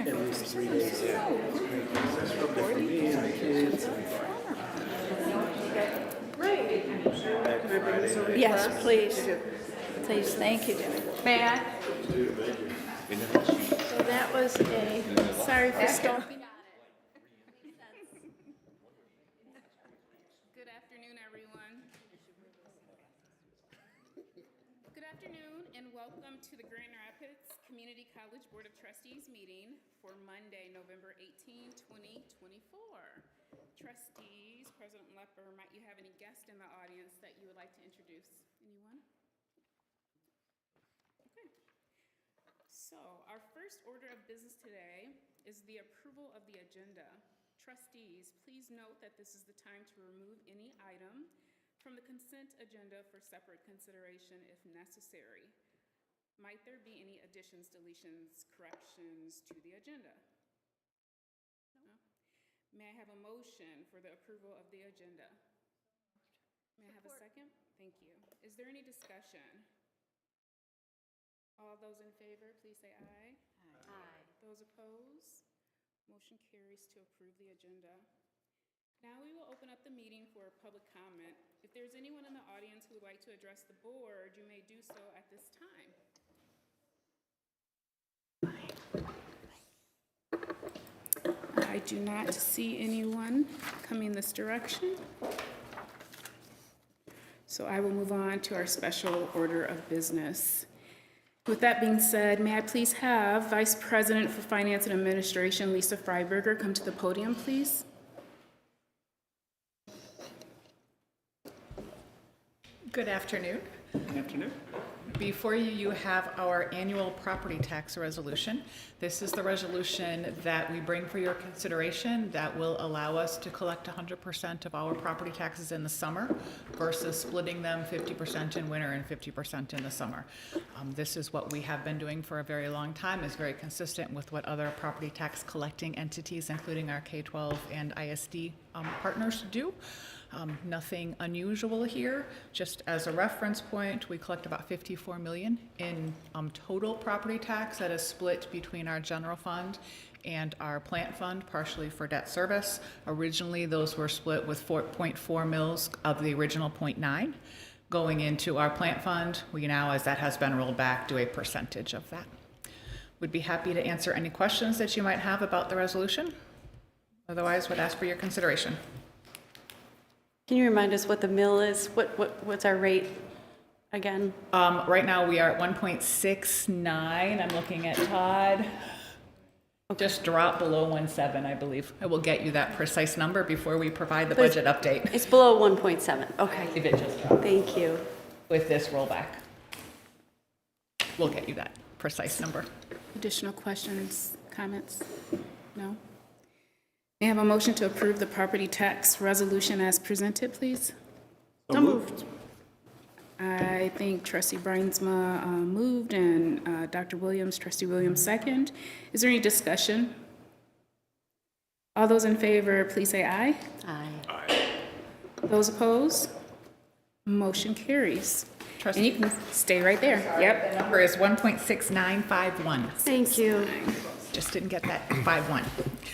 at least 3 days. Yeah. That's for me and the kids. Yes, please. Please, thank you, Jimmy. May I? So that was a, sorry for stomping. Good afternoon, everyone. Good afternoon, and welcome to the Grand Rapids Community College Board of Trustees meeting for Monday, November 18, 2024. Trustees, President Lepper, might you have any guests in the audience that you would like to introduce? Anyone? Okay. So, our first order of business today is the approval of the agenda. Trustees, please note that this is the time to remove any item from the consent agenda for separate consideration if necessary. Might there be any additions, deletions, corrections to the agenda? No? May I have a motion for the approval of the agenda? May I have a second? Thank you. Is there any discussion? All those in favor, please say aye. Aye. Those opposed? Motion carries to approve the agenda. Now we will open up the meeting for public comment. If there's anyone in the audience who would like to address the board, you may do so at this time. I do not see anyone coming this direction. So I will move on to our special order of business. With that being said, may I please have Vice President for Finance and Administration, Lisa Freiberger, come to the podium, please? Good afternoon. Good afternoon. Before you have our annual property tax resolution. This is the resolution that we bring for your consideration that will allow us to collect 100% of our property taxes in the summer versus splitting them 50% in winter and 50% in the summer. This is what we have been doing for a very long time. It's very consistent with what other property tax collecting entities, including our K-12 and ISD partners, do. Nothing unusual here. Just as a reference point, we collect about $54 million in total property tax that is split between our general fund and our plant fund, partially for debt service. Originally, those were split with 4.4 mils of the original 0.9. Going into our plant fund, we now, as that has been rolled back, do a percentage of that. Would be happy to answer any questions that you might have about the resolution. Otherwise, would ask for your consideration. Can you remind us what the mill is? What's our rate again? Right now we are at 1.69. I'm looking at Todd. Just drop below 1.7, I believe. I will get you that precise number before we provide the budget update. It's below 1.7. Okay. If it just dropped Thank you. with this rollback. We'll get you that precise number. Additional questions, comments? No? May I have a motion to approve the property tax resolution as presented, please? So moved. I think Trustee Bruinsma moved and Dr. Williams, Trustee Williams second. Is there any discussion? All those in favor, please say aye. Aye. Those opposed? Motion carries. Trustee- And you can stay right there. Yep. The number is 1.6951. Thank you Just didn't get that 5-1.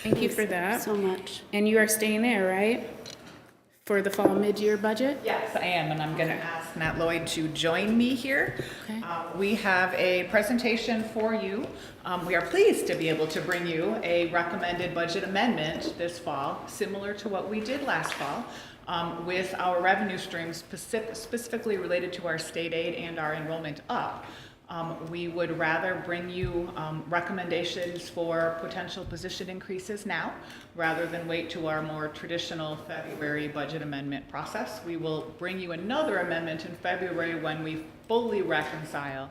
Thank you for that. so much. And you are staying there, right? For the fall mid-year budget? Yes, I am, and I'm going to ask Matt Lloyd to join me here. Okay. We have a presentation for you. We are pleased to be able to bring you a recommended budget amendment this fall, similar to what we did last fall, with our revenue streams specifically related to our state aid and our enrollment up. We would rather bring you recommendations for potential position increases now, rather than wait to our more traditional February budget amendment process. We will bring you another amendment in February when we fully reconcile,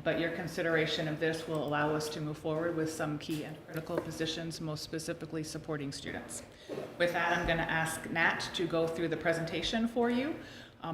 but your consideration of this will allow us to move forward with some key and critical positions, most specifically supporting students. With that, I'm going to ask Nat to go through the presentation for you.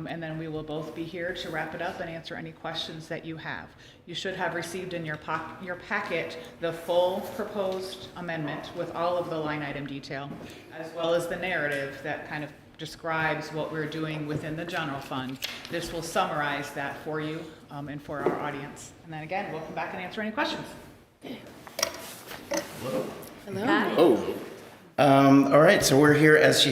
And then we will both be here to wrap it up and answer any questions that you have. You should have received in your packet the full proposed amendment with all of the line item detail, as well as the narrative that kind of describes what we're doing within the general fund. This will summarize that for you and for our audience. And then again, we'll come back and answer any questions. Oh, All right, so we're here, as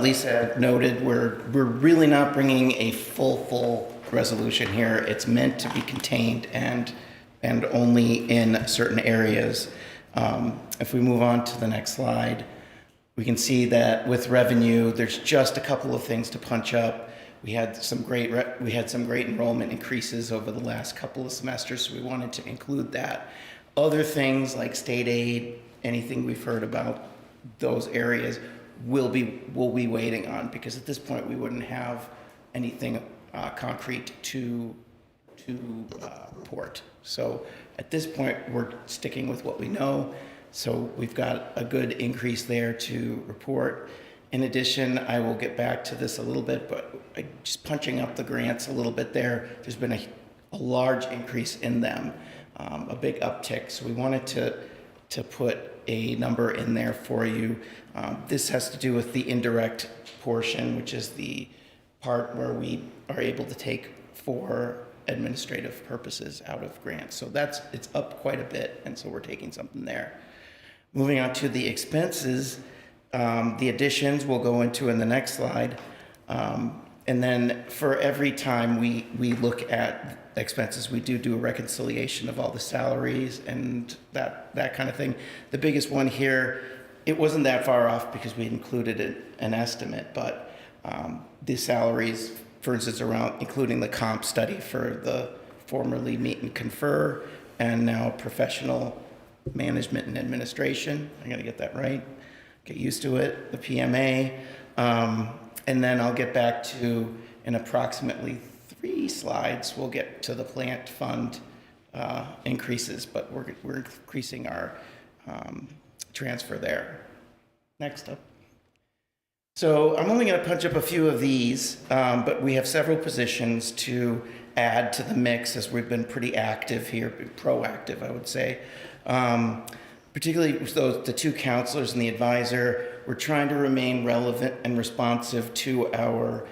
Lisa noted, we're really not bringing a full resolution here. It's meant to be contained and only in certain areas. If we move on to the next slide, we can see that with revenue, there's just a couple of things to punch up. We had some great enrollment increases over the last couple of semesters, so we wanted to include that. Other things like state aid, anything we've heard about those areas, we'll be waiting on, because at this point we wouldn't have anything concrete to report. So at this point, we're sticking with what we know. So we've got a good increase there to report. In addition, I will get back to this a little bit, but just punching up the grants a little bit there, there's been a large increase in them, a big uptick. So we wanted to put a number in there for you. This has to do with the indirect portion, which is the part where we are able to take for administrative purposes out of grants. So it's up quite a bit, and so we're taking something there. Moving on to the expenses, the additions we'll go into in the next slide. And then for every time we look at expenses, we do a reconciliation of all the salaries and that kind of thing. The biggest one here, it wasn't that far off because we included an estimate, but the salaries, for instance, around including the comp study for the formerly meet and confer and now professional management and administration. I got to get that right. Get used to it. The PMA. And then I'll get back to, in approximately 3 slides, we'll get to the plant fund increases, but we're increasing our transfer there. Next up. So I'm only going to punch up a few of these, but we have several positions to add to the mix, as we've been pretty active here, proactive, I would say. Particularly the 2 counselors and the advisor. We're trying to remain relevant and responsive to our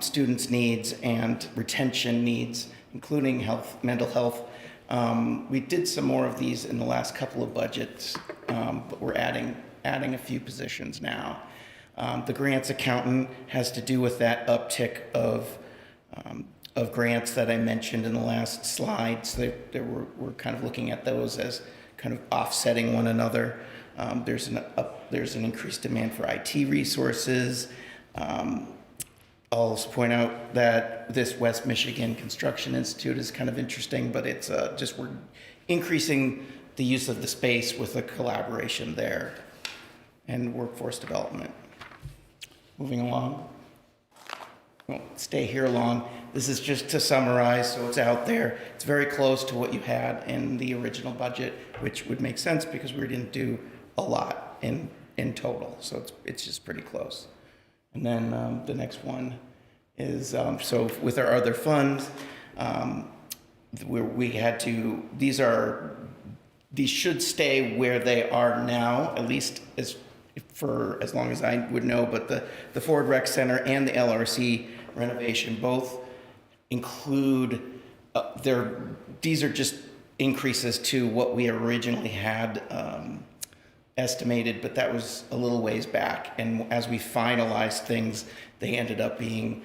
students' needs and retention needs, including mental health. We did some more of these in the last couple of budgets, but we're adding a few positions now. The grants accountant has to do with that uptick of grants that I mentioned in the last slide. So we're kind of looking at those as kind of offsetting one another. There's an increased demand for IT resources. I'll also point out that this West Michigan Construction Institute is kind of interesting, but it's just we're increasing the use of the space with a collaboration there and workforce development. Moving along. Won't stay here long. This is just to summarize, so it's out there. It's very close to what you had in the original budget, which would make sense because we didn't do a lot in total. So it's just pretty close. And then the next one is, so with our other funds, these should stay where they are now, at least for as long as I would know, but the Ford Rec Center and the LRC renovation both include these are just increases to what we originally had estimated, but that was a little ways back. And as we finalized things, they ended up being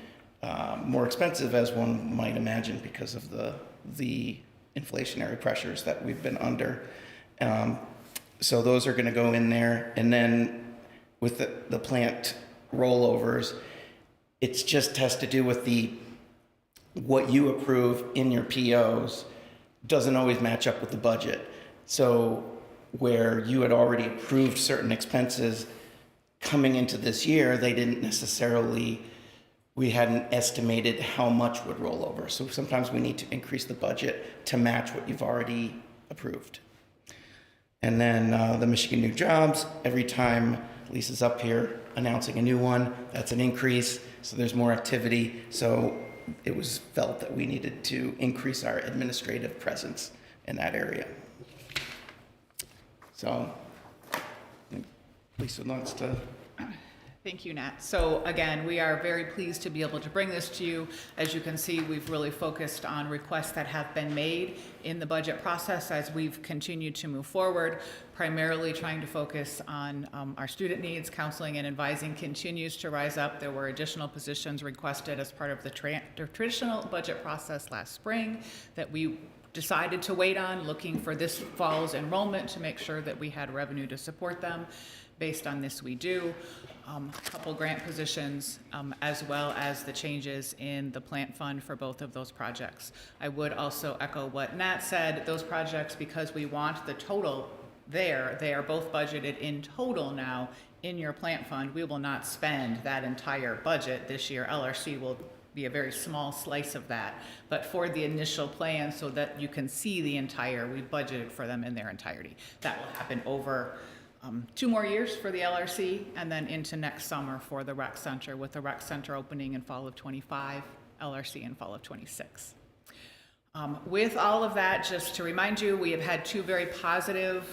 more expensive, as one might imagine, because of the inflationary pressures that we've been under. So those are going to go in there. And then with the plant rollovers, it just has to do with what you approve in your POs doesn't always match up with the budget. So where you had already approved certain expenses coming into this year, we hadn't estimated how much would roll over. So sometimes we need to increase the budget to match what you've already approved. And then the Michigan New Jobs, every time Lisa's up here announcing a new one, that's an increase. So there's more activity. So it was felt that we needed to increase our administrative presence in that area. So Lisa wants to. Thank you, Nat. So again, we are very pleased to be able to bring this to you. As you can see, we've really focused on requests that have been made in the budget process as we've continued to move forward, primarily trying to focus on our student needs. Counseling and advising continues to rise up. There were additional positions requested as part of the traditional budget process last spring that we decided to wait on, looking for this fall's enrollment to make sure that we had revenue to support them. Based on this, we do. A couple grant positions, as well as the changes in the plant fund for both of those projects. I would also echo what Nat said. Those projects, because we want the total there, they are both budgeted in total now in your plant fund. We will not spend that entire budget this year. LRC will be a very small slice of that. But for the initial plan, so that you can see the entire, we budgeted for them in their entirety. That will happen over 2 more years for the LRC, and then into next summer for the rec center, with the rec center opening in fall of 25, LRC in fall of 26. With all of that, just to remind you, we have had 2 very positive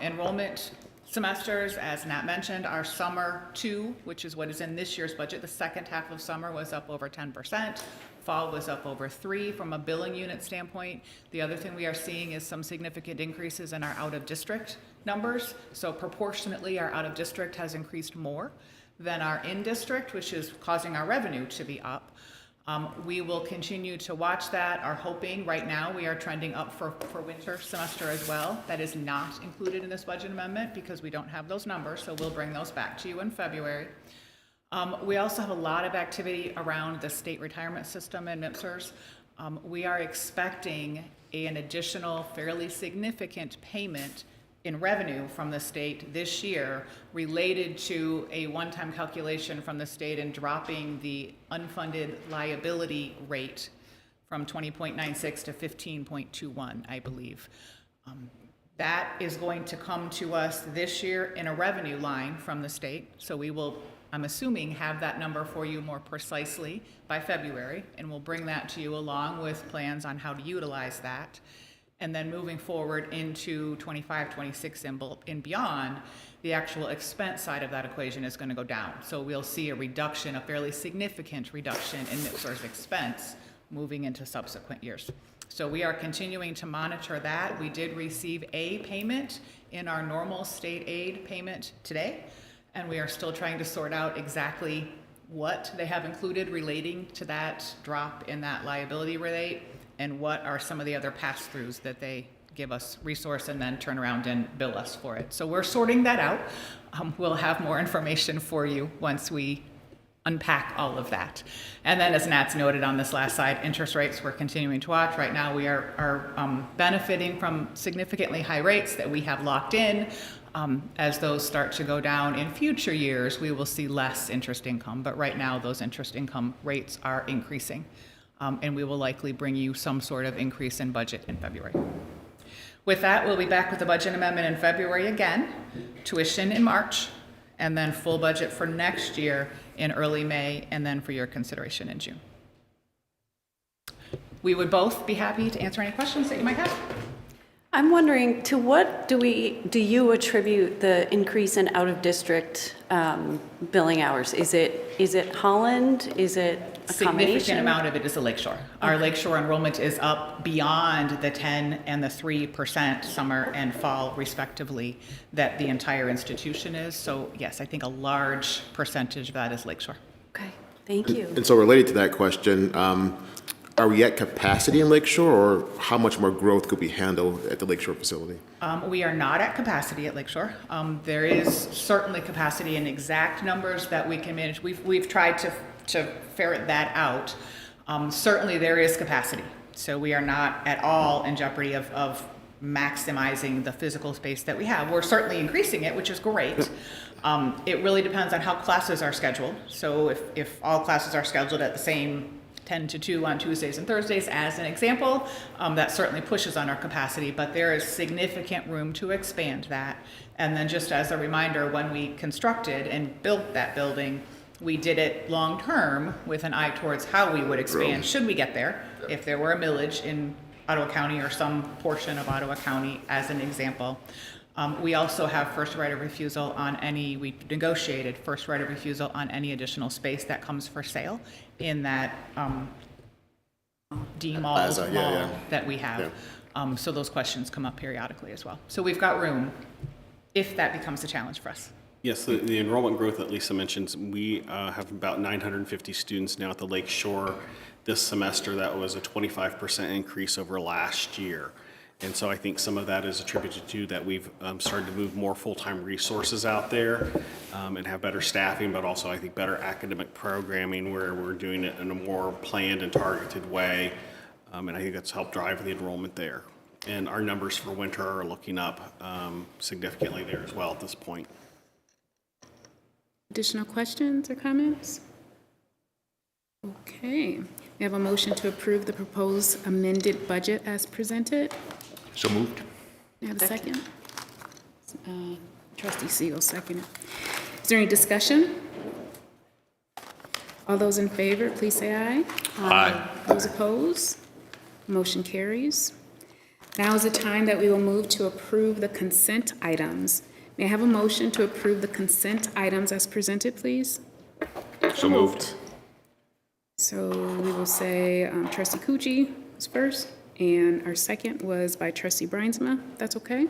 enrollment semesters. As Nat mentioned, our summer 2, which is what is in this year's budget, the second half of summer was up over 10%. Fall was up over 3 from a billing unit standpoint. The other thing we are seeing is some significant increases in our out-of-district numbers. So proportionately, our out-of-district has increased more than our in-district, which is causing our revenue to be up. We will continue to watch that. Are hoping right now we are trending up for winter semester as well. That is not included in this budget amendment because we don't have those numbers, so we'll bring those back to you in February. We also have a lot of activity around the state retirement system and MIPSers. We are expecting an additional fairly significant payment in revenue from the state this year related to a one-time calculation from the state and dropping the unfunded liability rate from 20.96 to 15.21, I believe. That is going to come to us this year in a revenue line from the state. So we will, I'm assuming, have that number for you more precisely by February, and we'll bring that to you along with plans on how to utilize that. And then moving forward into 25, 26 and beyond, the actual expense side of that equation is going to go down. So we'll see a reduction, a fairly significant reduction in MIPSers expense moving into subsequent years. So we are continuing to monitor that. We did receive a payment in our normal state aid payment today, and we are still trying to sort out exactly what they have included relating to that drop in that liability rate, and what are some of the other pass-throughs that they give us resource and then turn around and bill us for it. So we're sorting that out. We'll have more information for you once we unpack all of that. And then, as Nat's noted on this last slide, interest rates we're continuing to watch. Right now we are benefiting from significantly high rates that we have locked in. As those start to go down in future years, we will see less interest income. But right now those interest income rates are increasing. And we will likely bring you some sort of increase in budget in February. With that, we'll be back with the budget amendment in February again, tuition in March, and then full budget for next year in early May, and then for your consideration in June. We would both be happy to answer any questions that you might have. I'm wondering, to what do you attribute the increase in out-of-district billing hours? Is it Holland? Is it a combination? Significant amount of it is the Lakeshore. Our Lakeshore enrollment is up beyond the 10 and the 3% summer and fall respectively that the entire institution is. So yes, I think a large percentage of that is Lakeshore. Okay, thank you. And so related to that question, are we at capacity in Lakeshore, or how much more growth could be handled at the Lakeshore facility? We are not at capacity at Lakeshore. There is certainly capacity in exact numbers that we can manage. We've tried to ferret that out. Certainly there is capacity. So we are not at all in jeopardy of maximizing the physical space that we have. We're certainly increasing it, which is great. It really depends on how classes are scheduled. So if all classes are scheduled at the same 10 to 2 on Tuesdays and Thursdays, as an example, that certainly pushes on our capacity, but there is significant room to expand that. And then just as a reminder, when we constructed and built that building, we did it long-term with an eye towards how we would expand should we get there, if there were a millage in Ottawa County or some portion of Ottawa County, as an example. We also have first right of refusal on any, we negotiated first right of refusal on any additional space that comes for sale in that demalled Plaza, yeah, mall yeah. that we have. Yeah. So those questions come up periodically as well. So we've got room if that becomes a challenge for us. Yes, the enrollment growth that Lisa mentions, we have about 950 students now at the Lake Shore this semester. That was a 25% increase over last year. And so I think some of that is attributed to that we've started to move more full-time resources out there and have better staffing, but also I think better academic programming where we're doing it in a more planned and targeted way. And I think that's helped drive the enrollment there. And our numbers for winter are looking up significantly there as well at this point. Additional questions or comments? Okay, we have a motion to approve the proposed amended budget as presented. So moved. May I have a second? Trustee Siegel, second. Is there any discussion? All those in favor, please say aye. Aye. Those opposed? Motion carries. Now is the time that we will move to approve the consent items. May I have a motion to approve the consent items as presented, please? So moved. So we will say trustee Cucci was first, and our second was by trustee Bruinsma. That's okay?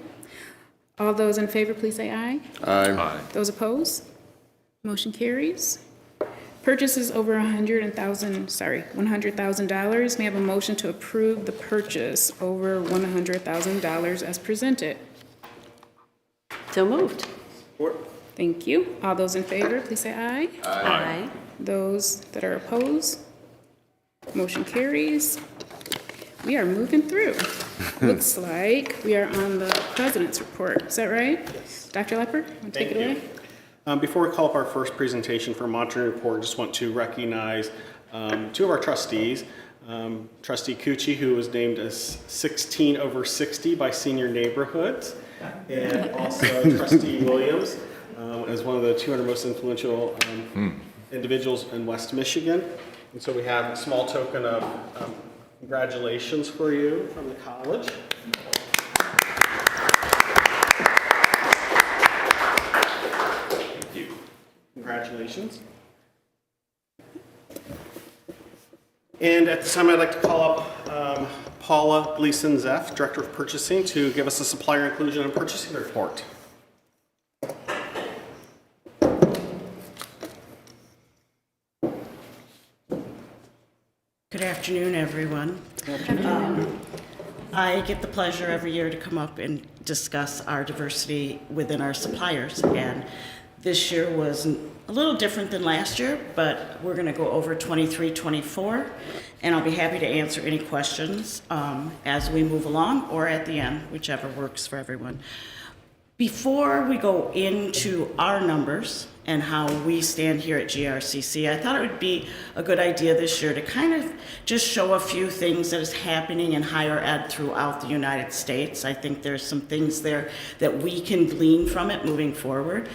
All those in favor, please say aye. Aye. Those opposed? Motion carries. Purchases over $100,000. May I have a motion to approve the purchase over $100,000 as presented? So moved. Thank you. All those in favor, please say aye. Aye. Those that are opposed? Motion carries. We are moving through. Looks like we are on the president's report. Is that right? Yes. Dr. Lepper, want to take it away? Before we call up our first presentation for monitoring report, I just want to recognize two of our trustees. Trustee Cucci, who was named as 16 over 60 by Senior Neighborhoods, and also Trustee Williams as one of the 200 most influential individuals in West Michigan. And so we have a small token of congratulations for you from the college. Thank you. Congratulations. And at this time, I'd like to call up Paula Gleason-Zeff, Director of Purchasing, to give us a supplier inclusion and purchasing report. Good afternoon, everyone. I get the pleasure every year to come up and discuss our diversity within our suppliers. And this year was a little different than last year, but we're going to go over 23, 24, and I'll be happy to answer any questions as we move along or at the end, whichever works for everyone. Before we go into our numbers and how we stand here at GRCC, I thought it would be a good idea this year to kind of just show a few things that is happening in higher ed throughout the United States. I think there's some things there that we can glean from it moving forward.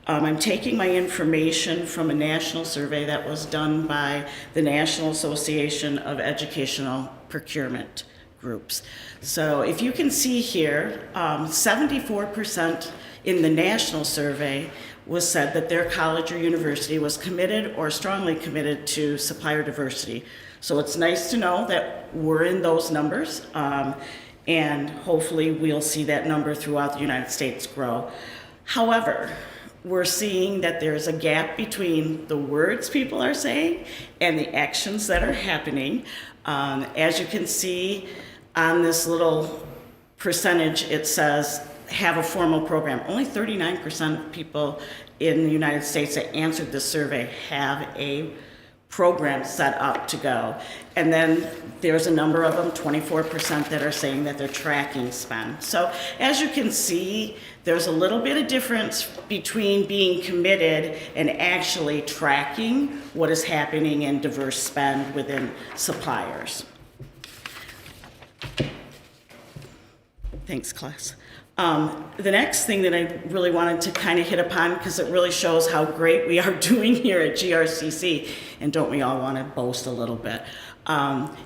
I'm taking my information from a national survey that was done by the National Association of Educational Procurement Groups. So if you can see here, 74% in the national survey was said that their college or university was committed or strongly committed to supplier diversity. So it's nice to know that we're in those numbers, and hopefully we'll see that number throughout the United States grow. However, we're seeing that there's a gap between the words people are saying and the actions that are happening. As you can see on this little percentage, it says have a formal program. Only 39% of people in the United States that answered this survey have a program set up to go. And then there's a number of them, 24%, that are saying that they're tracking spend. So as you can see, there's a little bit of difference between being committed and actually tracking what is happening in diverse spend within suppliers. Thanks, class. The next thing that I really wanted to kind of hit upon, because it really shows how great we are doing here at GRCC, and don't we all want to boast a little bit,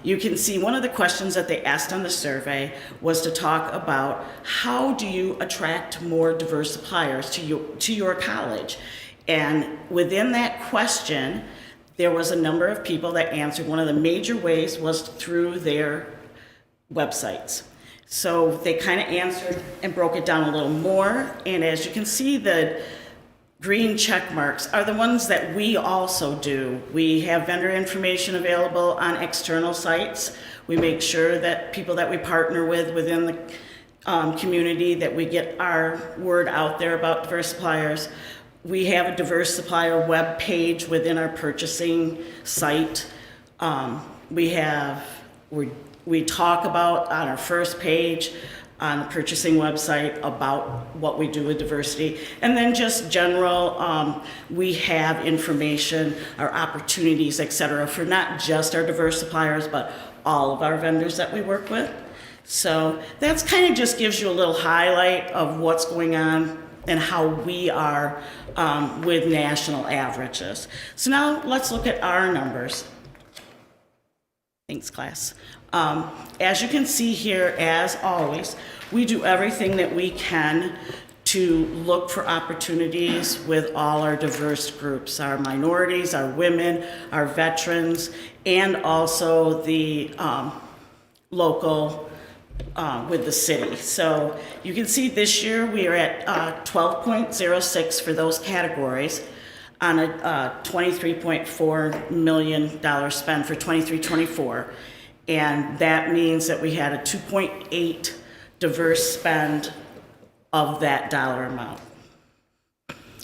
You can see one of the questions that they asked on the survey was to talk about how do you attract more diverse suppliers to your college? And within that question, there was a number of people that answered. One of the major ways was through their websites. So they kind of answered and broke it down a little more. And as you can see, the green check marks are the ones that we also do. We have vendor information available on external sites. We make sure that people that we partner with within the community, that we get our word out there about diverse suppliers. We have a diverse supplier web page within our purchasing site. We talk about on our first page on the purchasing website about what we do with diversity. And then just general, we have information, our opportunities, et cetera, for not just our diverse suppliers, but all of our vendors that we work with. So that's kind of just gives you a little highlight of what's going on and how we are with national averages. So now let's look at our numbers. Thanks, class. As you can see here, as always, we do everything that we can to look for opportunities with all our diverse groups, our minorities, our women, our veterans, and also the local with the city. So you can see this year we are at 12.06 for those categories on a $23.4 million spend for 23-24. And that means that we had a 2.8 diverse spend of that dollar amount.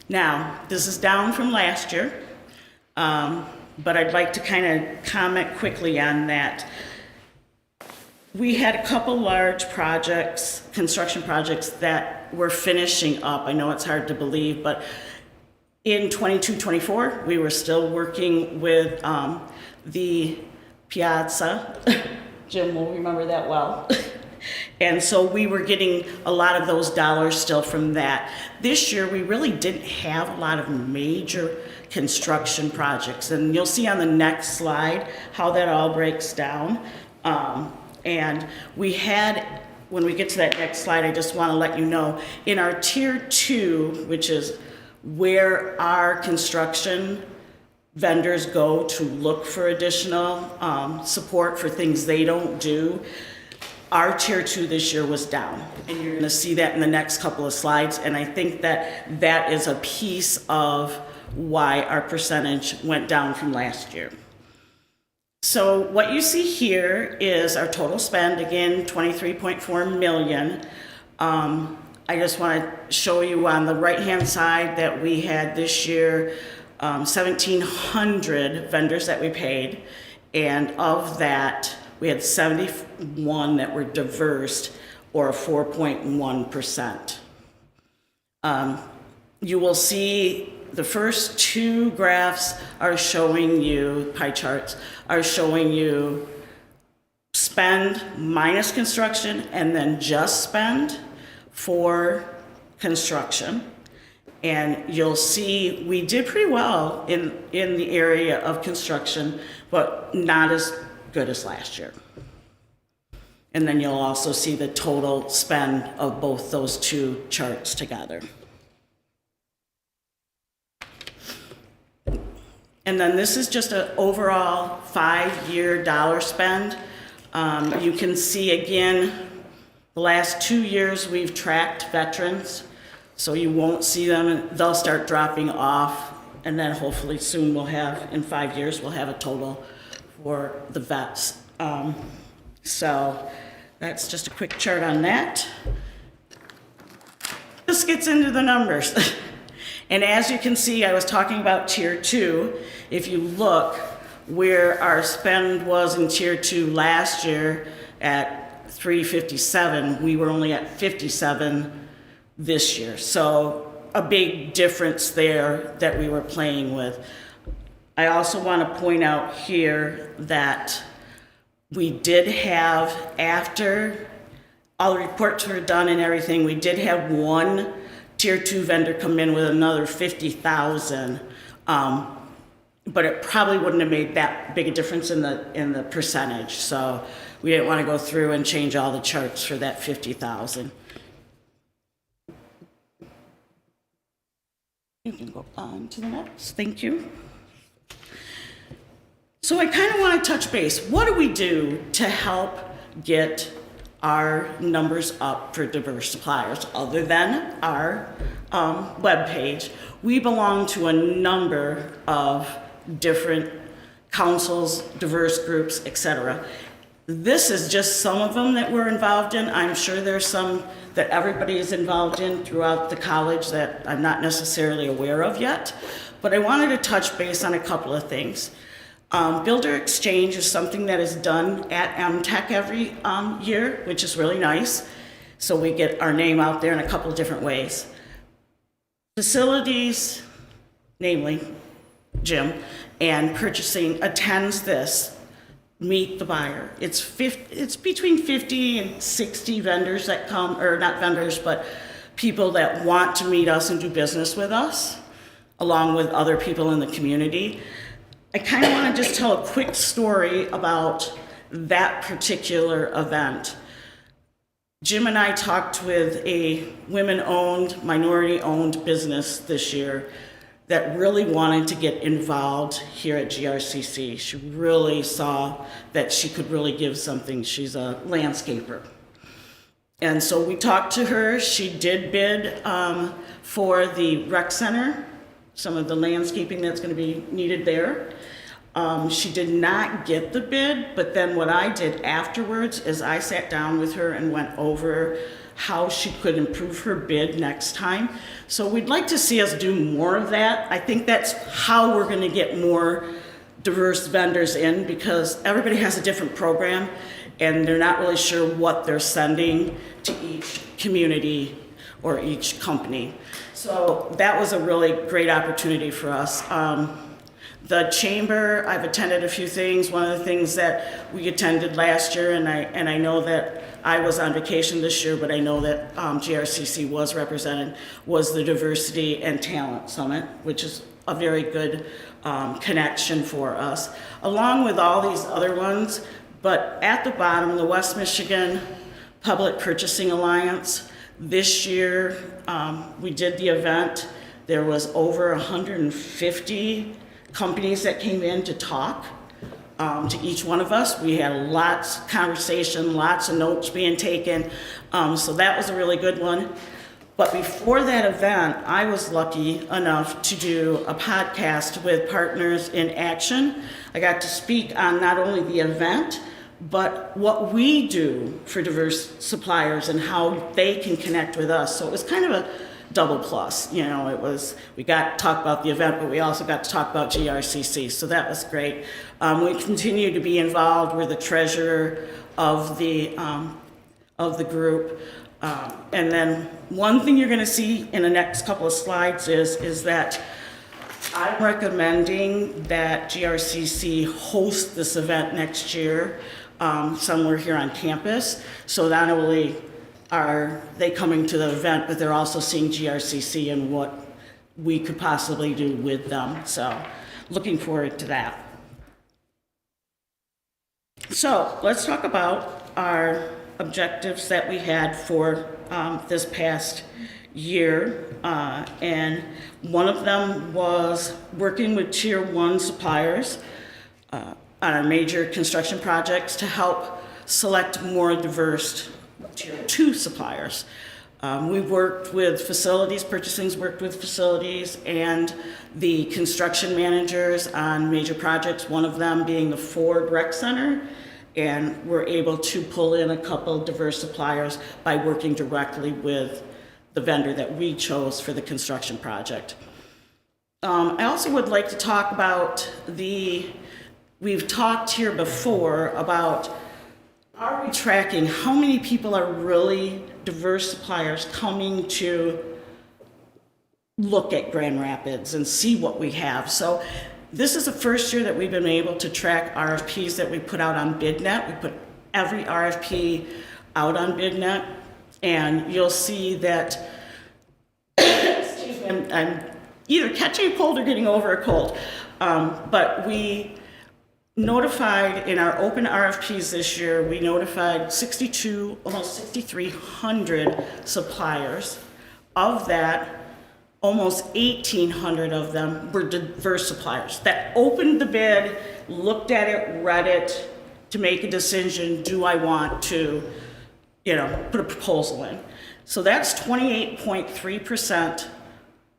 Now, this is down from last year, but I'd like to kind of comment quickly on that. We had a couple large projects, construction projects that were finishing up. I know it's hard to believe, but in 22-24, we were still working with the Piazza. Jim will remember that well. And so we were getting a lot of those dollars still from that. This year, we really didn't have a lot of major construction projects. And you'll see on the next slide how that all breaks down. And we had, when we get to that next slide, I just want to let you know, in our tier 2, which is where our construction vendors go to look for additional support for things they don't do, our tier 2 this year was down. And you're going to see that in the next couple of slides. And I think that that is a piece of why our percentage went down from last year. So what you see here is our total spend, again, $23.4 million. I just want to show you on the right-hand side that we had this year 1,700 vendors that we paid, and of that, we had 71 that were diverse, or 4.1%. You will see the first two graphs are showing you, pie charts, are showing you spend minus construction and then just spend for construction. And you'll see we did pretty well in the area of construction, but not as good as last year. And then you'll also see the total spend of both those two charts together. And then this is just an overall 5-year dollar spend. You can see again, the last 2 years we've tracked veterans, so you won't see them, they'll start dropping off, and then hopefully soon we'll have, in 5 years, we'll have a total for the vets. So that's just a quick chart on that. This gets into the numbers. And as you can see, I was talking about tier 2. If you look where our spend was in tier 2 last year at 357, we were only at 57 this year. So a big difference there that we were playing with. I also want to point out here that we did have, after all the reports were done and everything, we did have one tier 2 vendor come in with another 50,000 but it probably wouldn't have made that big a difference in the percentage. So we didn't want to go through and change all the charts for that 50,000. You can go on to the next. Thank you. So I kind of want to touch base. What do we do to help get our numbers up for diverse suppliers other than our webpage? We belong to a number of different councils, diverse groups, etc. This is just some of them that we're involved in. I'm sure there's some that everybody is involved in throughout the college that I'm not necessarily aware of yet, but I wanted to touch base on a couple of things. Builder Exchange is something that is done at MTech every year, which is really nice. So we get our name out there in a couple of different ways. Facilities, namely Jim, and purchasing attends this. Meet the buyer. It's between 50 and 60 vendors that come, or not vendors, but people that want to meet us and do business with us, along with other people in the community. I kind of want to just tell a quick story about that particular event. Jim and I talked with a women-owned, minority-owned business this year that really wanted to get involved here at GRCC. She really saw that she could really give something. She's a landscaper. And so we talked to her. She did bid for the rec center, some of the landscaping that's going to be needed there. She did not get the bid, but then what I did afterwards is I sat down with her and went over how she could improve her bid next time. So we'd like to see us do more of that. I think that's how we're going to get more diverse vendors in, because everybody has a different program and they're not really sure what they're sending to each community or each company. So that was a really great opportunity for us. The chamber, I've attended a few things. One of the things that we attended last year, and I know that I was on vacation this year, but I know that GRCC was represented, was the Diversity and Talent Summit, which is a very good connection for us, along with all these other ones. But at the bottom, the West Michigan Public Purchasing Alliance, this year we did the event. There was over 150 companies that came in to talk to each one of us. We had lots of conversation, lots of notes being taken. So that was a really good one. But before that event, I was lucky enough to do a podcast with Partners in Action. I got to speak on not only the event, but what we do for diverse suppliers and how they can connect with us. So it was kind of a double plus. You know, it was, we got to talk about the event, but we also got to talk about GRCC, so that was great. We continue to be involved. We're the treasurer of the group. And then one thing you're going to see in the next couple of slides is that I'm recommending that GRCC host this event next year somewhere here on campus. So not only are they coming to the event, but they're also seeing GRCC and what we could possibly do with them. So looking forward to that. So let's talk about our objectives that we had for this past year. And one of them was working with Tier 1 suppliers on our major construction projects to help select more diverse Tier 2 suppliers. We worked with facilities, purchasing's worked with facilities and the construction managers on major projects, one of them being the Ford Rec Center. And we're able to pull in a couple diverse suppliers by working directly with the vendor that we chose for the construction project. I also would like to talk about we've talked here before about, are we tracking how many people are really diverse suppliers coming to look at Grand Rapids and see what we have. So this is the first year that we've been able to track RFPs that we put out on BidNet. We put every RFP out on BidNet, and you'll see that, excuse me, I'm either catching a cold or getting over a cold. But we notified in our open RFPs this year, we notified 62, almost 6,300 suppliers. Of that, almost 1,800 of them were diverse suppliers that opened the bid, looked at it, read it to make a decision, do I want to, put a proposal in? So that's 28.3%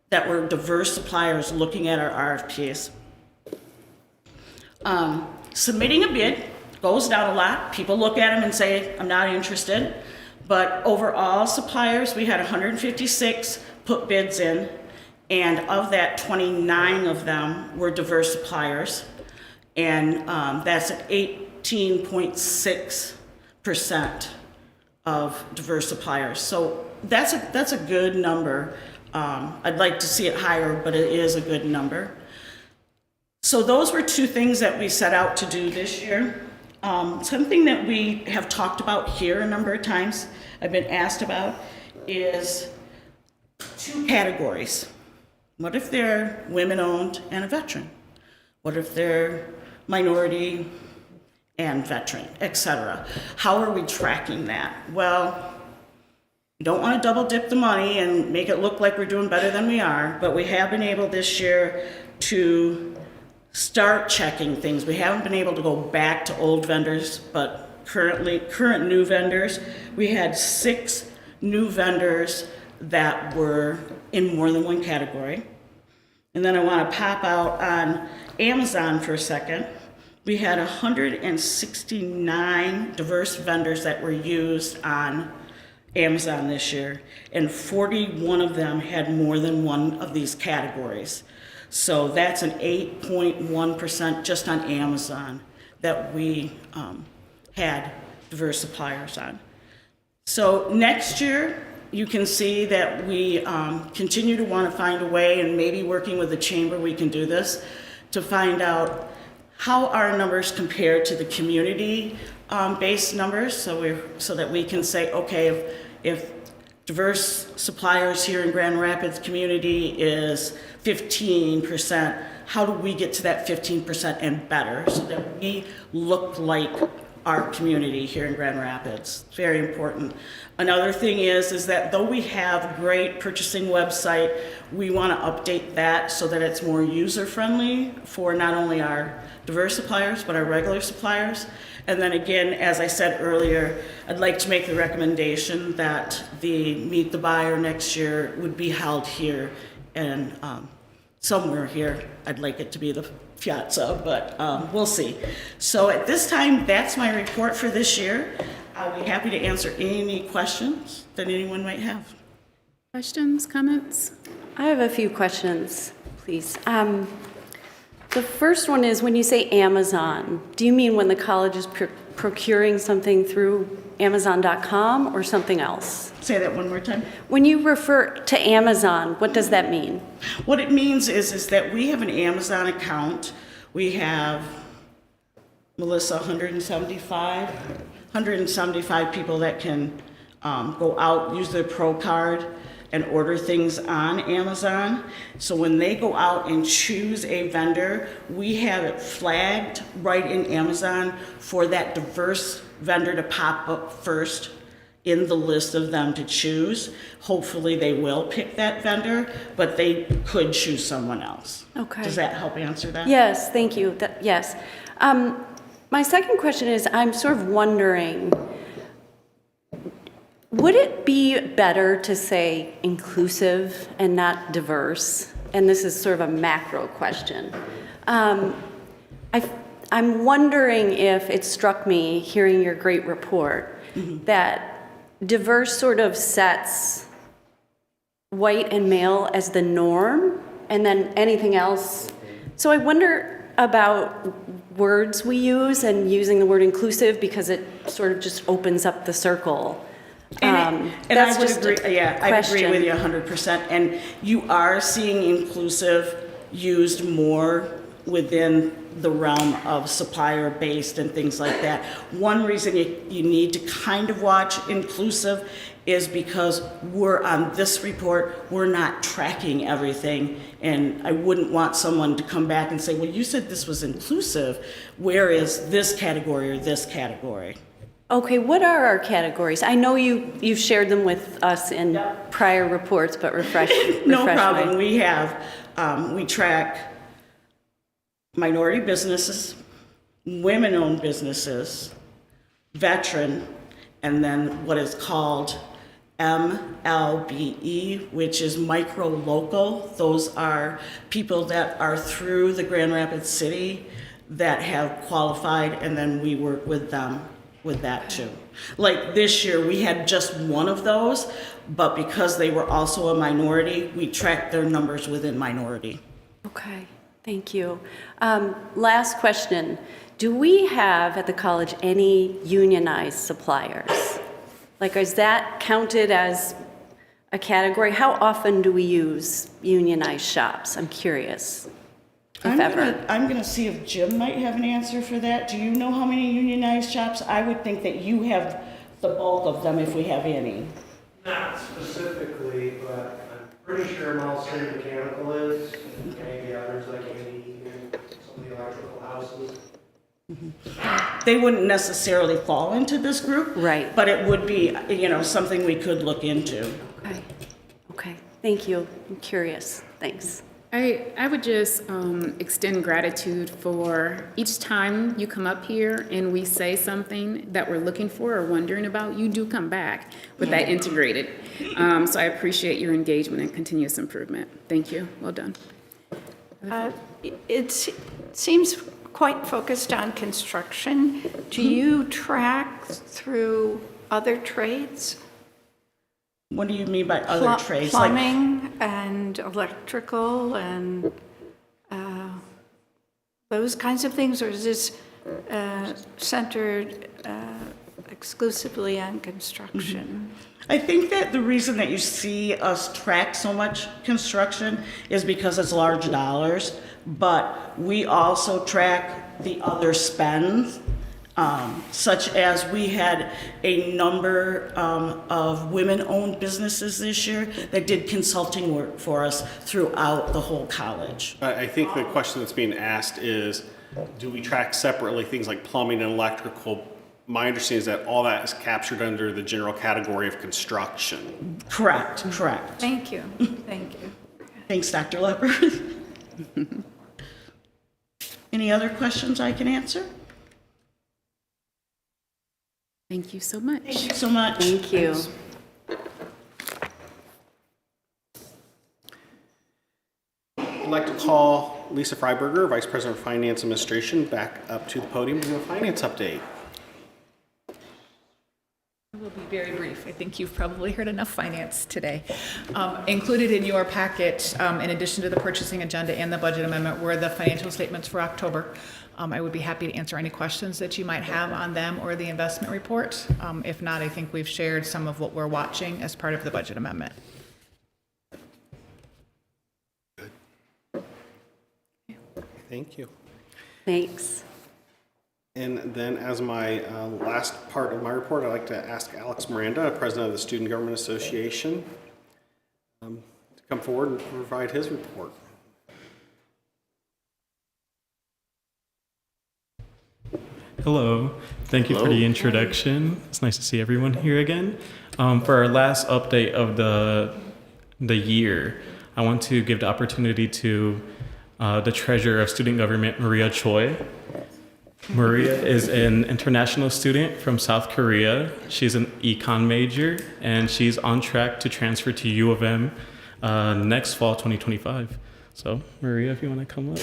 that were diverse suppliers looking at our RFPs. Submitting a bid goes down a lot. People look at them and say, I'm not interested. But overall suppliers, we had 156 put bids in, and of that, 29 of them were diverse suppliers. And that's at 18.6% of diverse suppliers. So that's a good number. I'd like to see it higher, but it is a good number. So those were two things that we set out to do this year. Something that we have talked about here a number of times, I've been asked about, is two categories. What if they're women-owned and a veteran? What if they're minority and veteran, etc.? How are we tracking that? Well, we don't want to double dip the money and make it look like we're doing better than we are, but we have been able this year to start checking things. We haven't been able to go back to old vendors, but current new vendors. We had 6 new vendors that were in more than one category. And then I want to pop out on Amazon for a second. We had 169 diverse vendors that were used on Amazon this year, and 41 of them had more than one of these categories. So that's an 8.1% just on Amazon that we had diverse suppliers on. So next year, you can see that we continue to want to find a way, and maybe working with the chamber we can do this, to find out how our numbers compare to the community based numbers, so that we can say, okay, if diverse suppliers here in Grand Rapids community is 15%, how do we get to that 15% and better, so that we look like our community here in Grand Rapids? Very important. Another thing is that though we have a great purchasing website, we want to update that so that it's more user-friendly for not only our diverse suppliers, but our regular suppliers. And then again, as I said earlier, I'd like to make the recommendation that the Meet the Buyer next year would be held here, and somewhere here. I'd like it to be the Piazza, but we'll see. So at this time, that's my report for this year. I'll be happy to answer any questions that anyone might have. Questions, comments? I have a few questions, please. The first one is, when you say Amazon, do you mean when the college is procuring something through Amazon.com or something else? Say that one more time. When you refer to Amazon, what does that mean? What it means is that we have an Amazon account. We have, Melissa, 175 people that can go out, use their Pro card, and order things on Amazon. So when they go out and choose a vendor, we have it flagged right in Amazon for that diverse vendor to pop up first in the list of them to choose. Hopefully they will pick that vendor, but they could choose someone else. Okay. Does that help answer that? Yes, thank you. Yes. My second question is, I'm sort of wondering, would it be better to say inclusive and not diverse? And this is sort of a macro question. I'm wondering if it struck me, hearing your great report, that diverse sort of sets white and male as the norm, and then anything else. So I wonder about words we use, and using the word inclusive because it sort of just opens up the circle. And I would agree. Yeah, I agree with you 100%. And you are seeing inclusive used more within the realm of supplier-based and things like that. One reason you need to kind of watch inclusive is because we're on this report, we're not tracking everything. And I wouldn't want someone to come back and say, well, you said this was inclusive. Where is this category or this category? Okay, what are our categories? I know you've shared them with us in prior reports, but refresh No my- problem. We track minority businesses, women-owned businesses, veteran, and then what is called MLBE, which is micro-local. Those are people that are through the Grand Rapids City that have qualified, and then we work with them with that too. Like this year, we had just one of those, but because they were also a minority, we tracked their numbers within minority. Okay, thank you. Last question. Do we have at the college any unionized suppliers? Like, is that counted as a category? How often do we use unionized shops? I'm curious, if ever. I'm gonna see if Jim might have an answer for that. Do you know how many unionized shops? I would think that you have the bulk of them if we have any. Not specifically, but I'm pretty sure Mall City Mechanical is, maybe others like AE and some of the electrical houses. They wouldn't necessarily fall into this group. Right. But it would be, something we could look into. Okay, okay, thank you. I'm curious. Thanks. I would just extend gratitude for each time you come up here and we say something that we're looking for or wondering about, you do come back with that integrated. So I appreciate your engagement and continuous improvement. Thank you. Well done. It seems quite focused on construction. Do you track through other trades? What do you mean by other trades? Like, Plumbing and electrical and those kinds of things, or is this centered exclusively on construction? I think that the reason that you see us track so much construction is because it's large dollars, but we also track the other spends, such as we had a number of women-owned businesses this year that did consulting work for us throughout the whole college. I think the question that's being asked is, do we track separately things like plumbing and electrical? My understanding is that all that is captured under the general category of construction. Correct. Thank you, thank you. Thanks, Dr. Lepper. Any other questions I can answer? Thank you so much. Thank you so much. Thank you. I'd like to call Lisa Freiberger, Vice President of Finance Administration, back up to the podium to do a finance update. We'll be very brief. I think you've probably heard enough finance today. Included in your packet, in addition to the purchasing agenda and the budget amendment, were the financial statements for October. I would be happy to answer any questions that you might have on them or the investment report. If not, I think we've shared some of what we're watching as part of the budget amendment. Thank you. Thanks. And then as my last part of my report, I'd like to ask Alex Miranda, President of the Student Government Association, to come forward and provide his report. Hello. Thank you for the introduction. It's nice to see everyone here again. For our last update of the year, I want to give the opportunity to the Treasurer of Student Government, Maria Choi. Maria is an international student from South Korea. She's an econ major, and she's on track to transfer to U of M next fall, 2025. So, Maria, if you want to come up.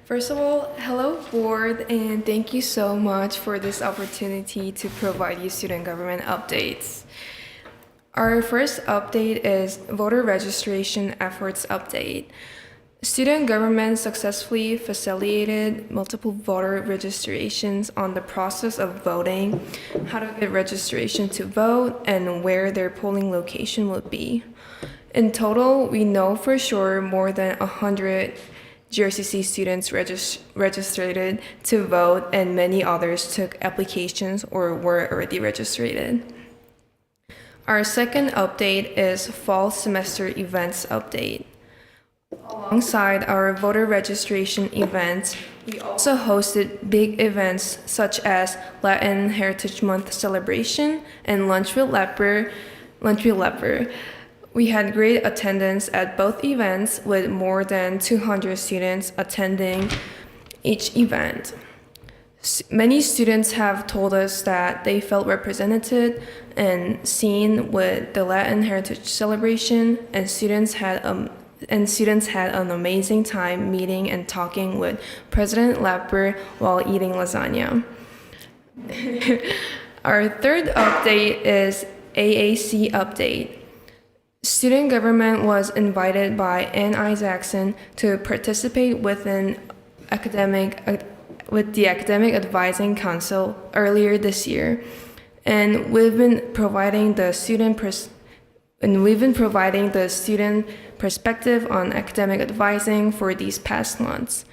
First of all, hello board, and thank you so much for this opportunity to provide you student government updates. Our first update is voter registration efforts update. Student government successfully facilitated multiple voter registrations on the process of voting, how to get registration to vote, and where their polling location would be. In total, we know for sure more than 100 GRCC students registered to vote, and many others took applications or were already registered. Our second update is fall semester events update. Alongside our voter registration events, we also hosted big events such as Latin Heritage Month celebration and Lunch with Leper. We had great attendance at both events with more than 200 students attending each event. Many students have told us that they felt represented and seen with the Latin Heritage celebration, and students had an amazing time meeting and talking with President Leper while eating lasagna. Our third update is AAC update. Student government was invited by Ann Isaacson to participate with the Academic Advising Council earlier this year, and we've been providing the student perspective on academic advising for these past months.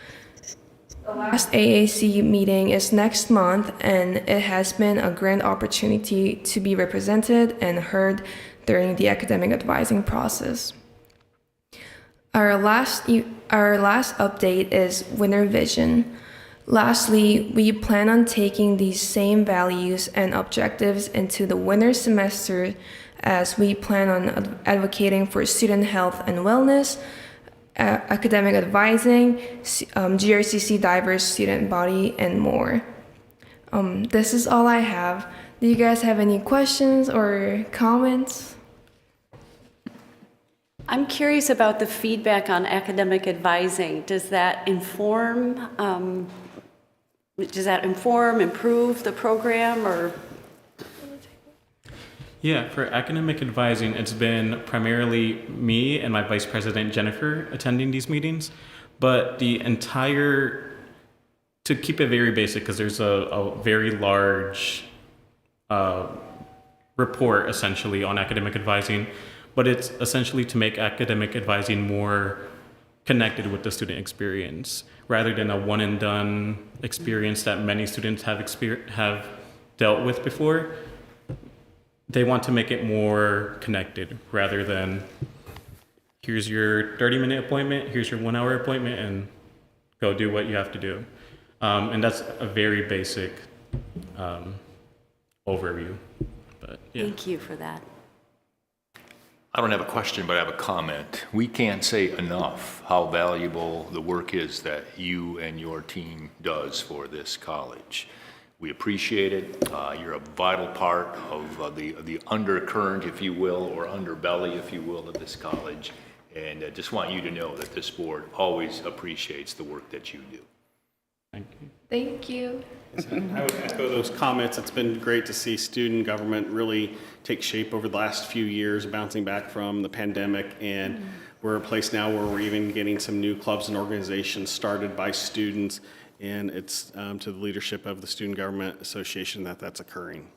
The last AAC meeting is next month, and it has been a grand opportunity to be represented and heard during the academic advising process. Our last update is Winter Vision. Lastly, we plan on taking these same values and objectives into the winter semester as we plan on advocating for student health and wellness, academic advising, GRCC diverse student body, and more. This is all I have. Do you guys have any questions or comments? I'm curious about the feedback on academic advising. Does that inform, improve the program, or? Yeah, for academic advising, it's been primarily me and my vice president, Jennifer, attending these meetings. But to keep it very basic, because there's a very large report essentially on academic advising, but it's essentially to make academic advising more connected with the student experience, rather than a one and done experience that many students have dealt with before. They want to make it more connected, rather than here's your 30-minute appointment, here's your 1 hour appointment, and go do what you have to do. And that's a very basic overview. But yeah. Thank you for that. I don't have a question, but I have a comment. We can't say enough how valuable the work is that you and your team does for this college. We appreciate it. You're a vital part of the undercurrent, if you will, or underbelly, if you will, of this college. And I just want you to know that this board always appreciates the work that you do. Thank you. Thank you. I would echo those comments. It's been great to see student government really take shape over the last few years, bouncing back from the pandemic. And we're a place now where we're even getting some new clubs and organizations started by students. And it's to the leadership of the Student Government Association that's occurring.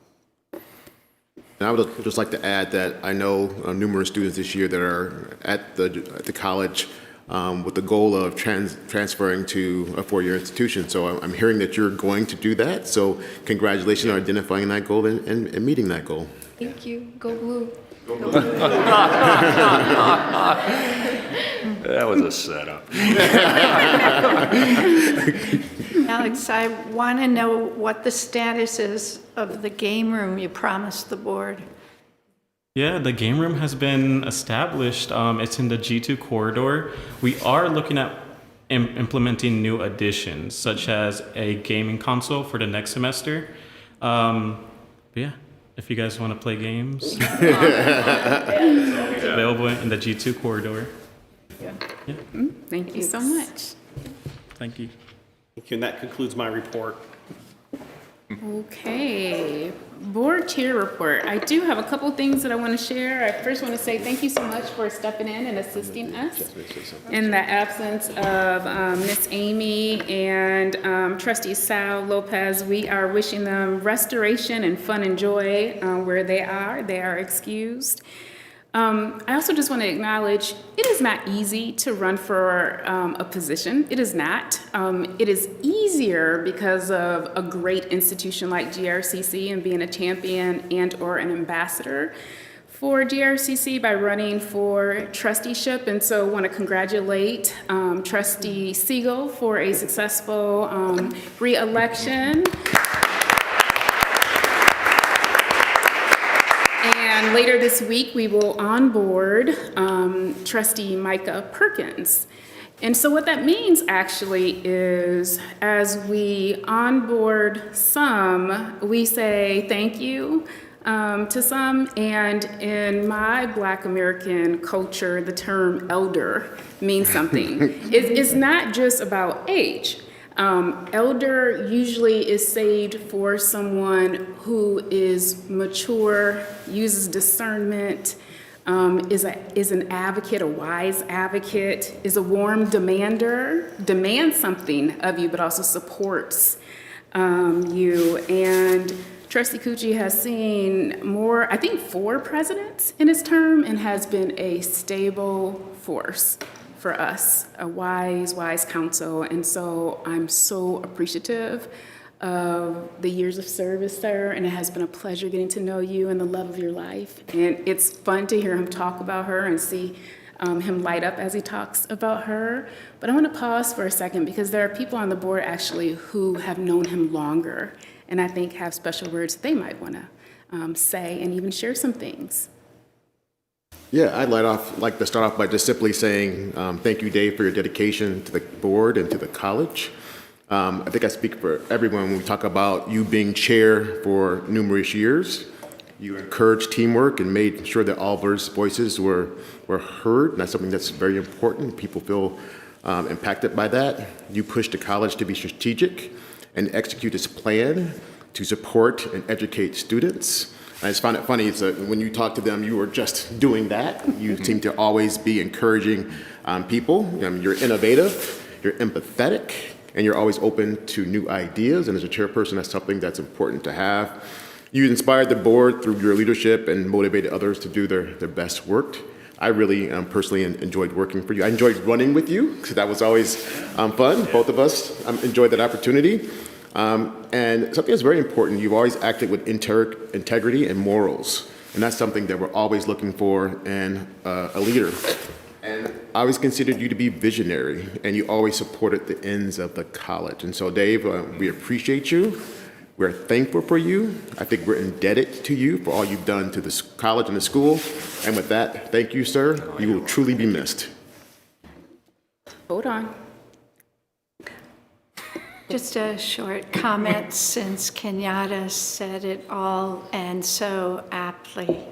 And I would just like to add that I know numerous students this year that are at the college with the goal of transferring to a four-year institution. So I'm hearing that you're going to do that. So congratulations on identifying that goal and meeting that goal. Thank you. Go Blue. That was a setup. Alex, I want to know what the status is of the game room you promised the board. Yeah, the game room has been established. It's in the G2 corridor. We are looking at implementing new additions, such as a gaming console for the next semester. But yeah, if you guys want to play games, it's available in the G2 corridor. Yeah. Thank you so much. Thank you. Thank you, and that concludes my report. Okay, board chair report. I do have a couple things that I want to share. I first want to say thank you so much for stepping in and assisting us in the absence of Miss Amy and Trustee Sal Lopez. We are wishing them restoration and fun and joy where they are. They are excused. I also just want to acknowledge it is not easy to run for a position. It is not. It is easier because of a great institution like GRCC and being a champion and or an ambassador for GRCC by running for trusteeship. And so I want to congratulate Trustee Siegel for a successful re-election. And later this week, we will onboard Trustee Micah Perkins. And so what that means actually is as we onboard some, we say thank you to some. And in my Black American culture, the term elder means something. It's not just about age. Elder usually is saved for someone who is mature, uses discernment, is an advocate, a wise advocate, is a warm demander, demands something of you, but also supports you. And Trustee Cucci has seen more, I think 4 presidents in his term, and has been a stable force for us, a wise counsel. And so I'm so appreciative of the years of service, sir, and it has been a pleasure getting to know you and the love of your life. And it's fun to hear him talk about her and see him light up as he talks about her. But I want to pause for a second because there are people on the board actually who have known him longer, and I think have special words they might want to say and even share some things. Yeah, I'd like to start off by just simply saying thank you, Dave, for your dedication to the board and to the college. I think I speak for everyone when we talk about you being chair for numerous years. You encouraged teamwork and made sure that all voices were heard, and that's something that's very important. People feel impacted by that. You pushed the college to be strategic and execute its plan to support and educate students. I just found it funny is that when you talk to them, you were just doing that. You seem to always be encouraging people. You're innovative, you're empathetic, and you're always open to new ideas. And as a chairperson, that's something that's important to have. You inspired the board through your leadership and motivated others to do their best work. I really personally enjoyed working for you. I enjoyed running with you, because that was always fun. Both of us enjoyed that opportunity. And something that's very important, you've always acted with integrity and morals. And that's something that we're always looking for in a leader. And I always considered you to be visionary, and you always supported the ends of the college. And so, Dave, we appreciate you. We're thankful for you. I think we're indebted to you for all you've done to this college and the school. And with that, thank you, sir. You will truly be missed. Hold on. Just a short comment since Kenyatta said it all and so aptly.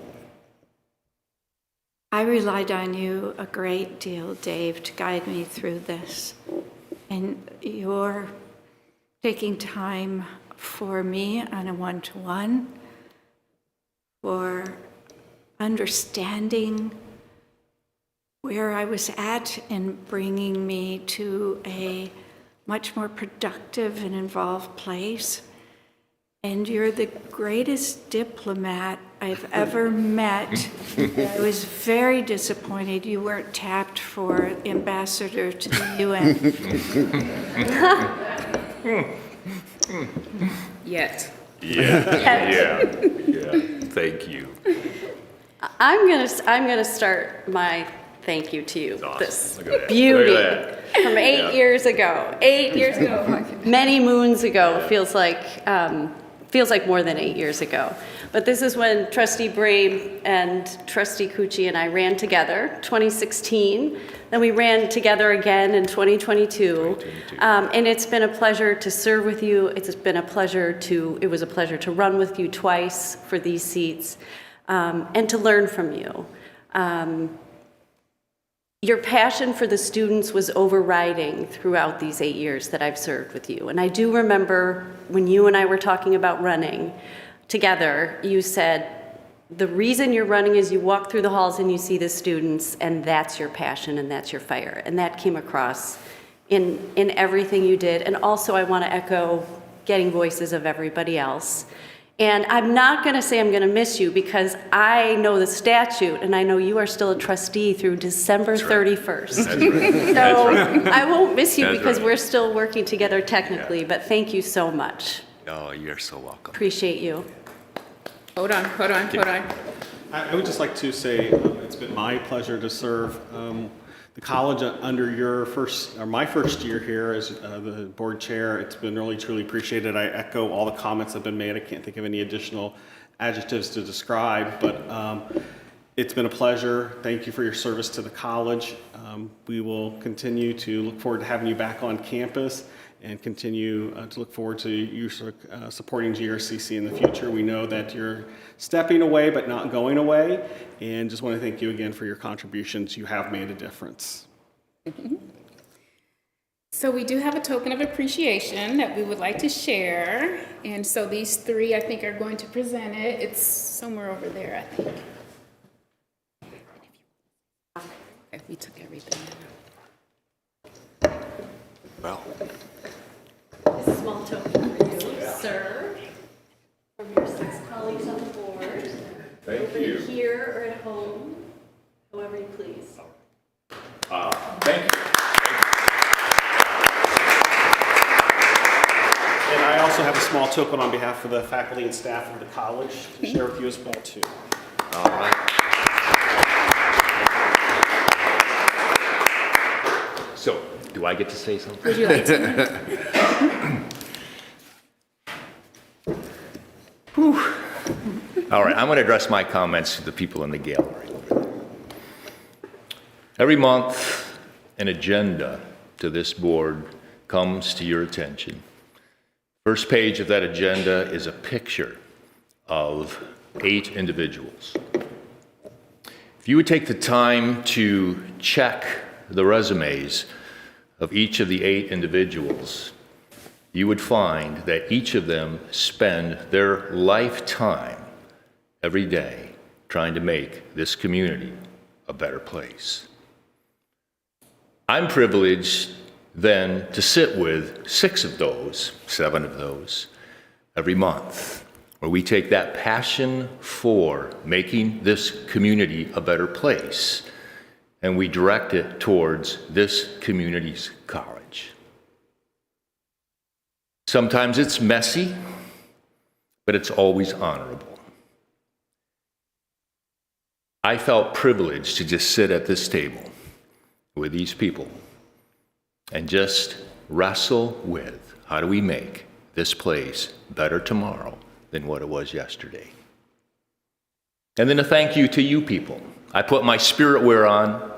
I relied on you a great deal, Dave, to guide me through this. And you're taking time for me on a one-to-one, for understanding where I was at and bringing me to a much more productive and involved place. And you're the greatest diplomat I've ever met. I was very disappointed you weren't tapped for ambassador to the UN. Yet. Yeah. Thank you. I'm gonna start my thank you to you. Awesome. This Look at that. beauty Look at that. from 8 years ago. 8 years ago, many moons ago. Feels like more than 8 years ago. But this is when Trustee Brame and Trustee Cucci and I ran together, 2016. Then we ran together again in 2022. And it's been a pleasure to serve with you. It was a pleasure to run with you twice for these seats and to learn from you. Your passion for the students was overriding throughout these 8 years that I've served with you. And I do remember when you and I were talking about running together, you said, the reason you're running is you walk through the halls and you see the students, and that's your passion and that's your fire. And that came across in everything you did. And also I want to echo getting voices of everybody else And I'm not going to say I'm going to miss you because I know the statute and I know you are still a trustee through December 31st. That's right. So I won't miss you That's because right. we're still working together technically, but thank you so much. Oh, you're so welcome. Appreciate you. Hold on. I would just like to say it's been my pleasure to serve the college under my first year here as the board chair. It's been really, truly appreciated. I echo all the comments that have been made. I can't think of any additional adjectives to describe, but it's been a pleasure. Thank you for your service to the college. We will continue to look forward to having you back on campus and continue to look forward to you supporting GRCC in the future. We know that you're stepping away but not going away, and just want to thank you again for your contributions. You have made a difference. So we do have a token of appreciation that we would like to share. And so these three, I think, are going to present it. It's somewhere over there, I think. Okay, we took everything. Well, This is a small token for you, sir, from your 6 colleagues on the board. thank Over you. here or at home, however you please. Thank you. And I also have a small token on behalf of the faculty and staff of the college to share with you as well, too. All right. So, do I get to say something? Would you like to? All right, I'm going to address my comments to the people in the gallery over there. Every month, an agenda to this board comes to your attention. First page of that agenda is a picture of 8 individuals. If you would take the time to check the resumes of each of the 8 individuals, you would find that each of them spend their lifetime every day trying to make this community a better place. I'm privileged then to sit with 6 of those, 7 of those, every month, where we take that passion for making this community a better place and we direct it towards this community's college. Sometimes it's messy, but it's always honorable. I felt privileged to just sit at this table with these people and just wrestle with how do we make this place better tomorrow than what it was yesterday. And then a thank you to you people. I put my spirit wear on,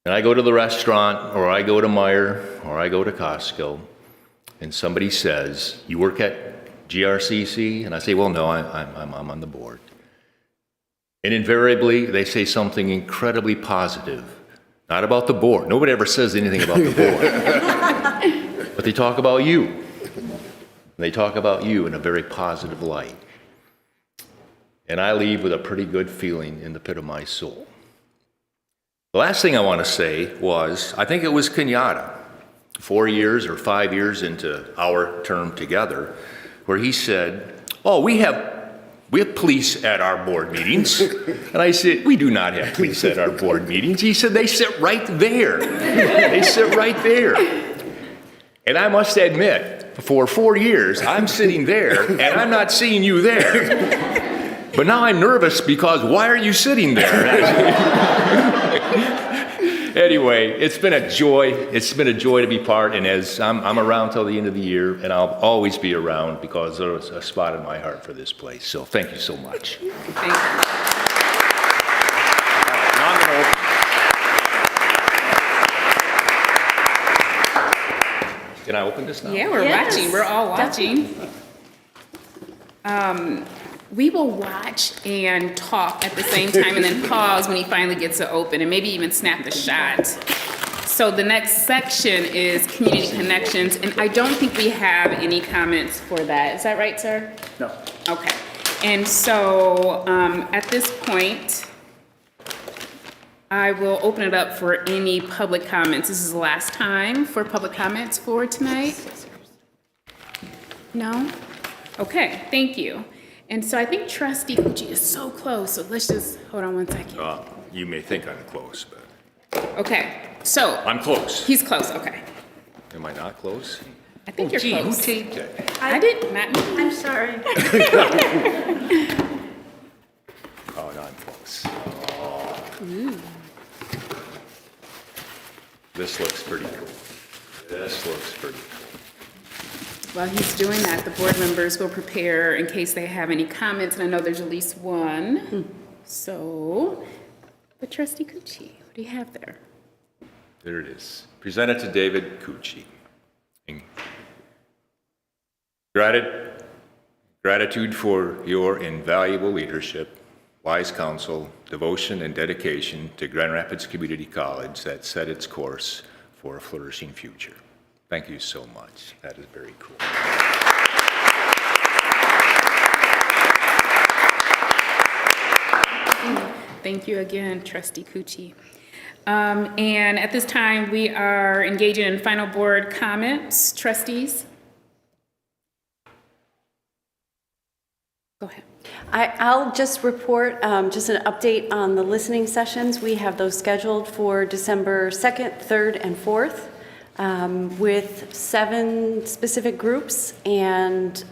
and I go to the restaurant, or I go to Meijer, or I go to Costco, and somebody says, "You work at GRCC?" And I say, "Well, no, I'm on the board." And invariably, they say something incredibly positive. Not about the board. Nobody ever says anything about the board. But they talk about you. They talk about you in a very positive light. And I leave with a pretty good feeling in the pit of my soul. The last thing I want to say was, I think it was Kenyatta, 4 years or 5 years into our term together, where he said, "Oh, we have police at our board meetings." And I said, "We do not have police at our board meetings." He said, "They sit right there." They sit right there. And I must admit, for 4 years, I'm sitting there and I'm not seeing you there. But now I'm nervous because why are you sitting there? Anyway, it's been a joy. It's been a joy to be part, and as I'm around till the end of the year, and I'll always be around because there's a spot in my heart for this place. So thank you so much. Thank you. Now I'm going to open. Can I open this now? Yeah, we're Yes, watching. We're all watching. We will watch and talk at the same time and then pause when he finally gets it open and maybe even snap the shot. So the next section is community connections, and I don't think we have any comments for that. Is that right, sir? No. Okay. And so at this point, I will open it up for any public comments. This is the last time for public comments for tonight. No? Okay, thank you. And so I think Trustee Gucci is so close, so let's just, hold on one second. You may think I'm close, but Okay, so, I'm close. he's close, okay. Am I not close? I think you're Gee, who close. taped it? I did, not me. I'm sorry. Oh, no, I'm close. This looks pretty cool. This looks pretty cool. While he's doing that, the board members will prepare in case they have any comments, and I know there's at least one. So, but Trustee Gucci, what do you have there? There it is. Presented to David Cucci. Gratitude for your invaluable leadership, wise counsel, devotion, and dedication to Grand Rapids Community College that set its course for a flourishing future. Thank you so much. That is very cool. Thank you again, Trustee Cucci. And at this time, we are engaging in final board comments. Trustees? Go ahead. I'll just report just an update on the listening sessions. We have those scheduled for December 2nd, 3rd, and 4th with 7 specific groups, and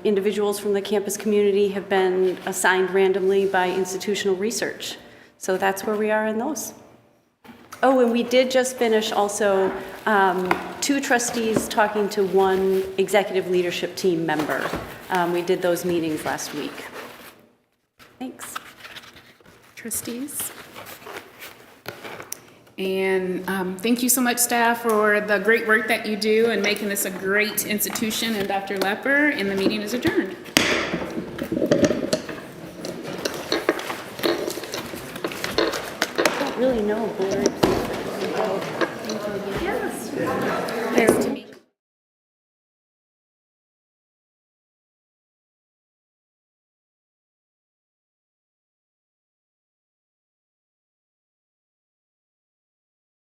individuals from the campus community have been assigned randomly by institutional research. So that's where we are in those. Oh, and we did just finish also 2 trustees talking to 1 executive leadership team member. We did those meetings last week. Thanks. Trustees? And thank you so much, staff, for the great work that you do in making this a great institution, and Dr. Lepper, and the meeting is adjourned. I don't really know boards. Yes. Nice to meet you.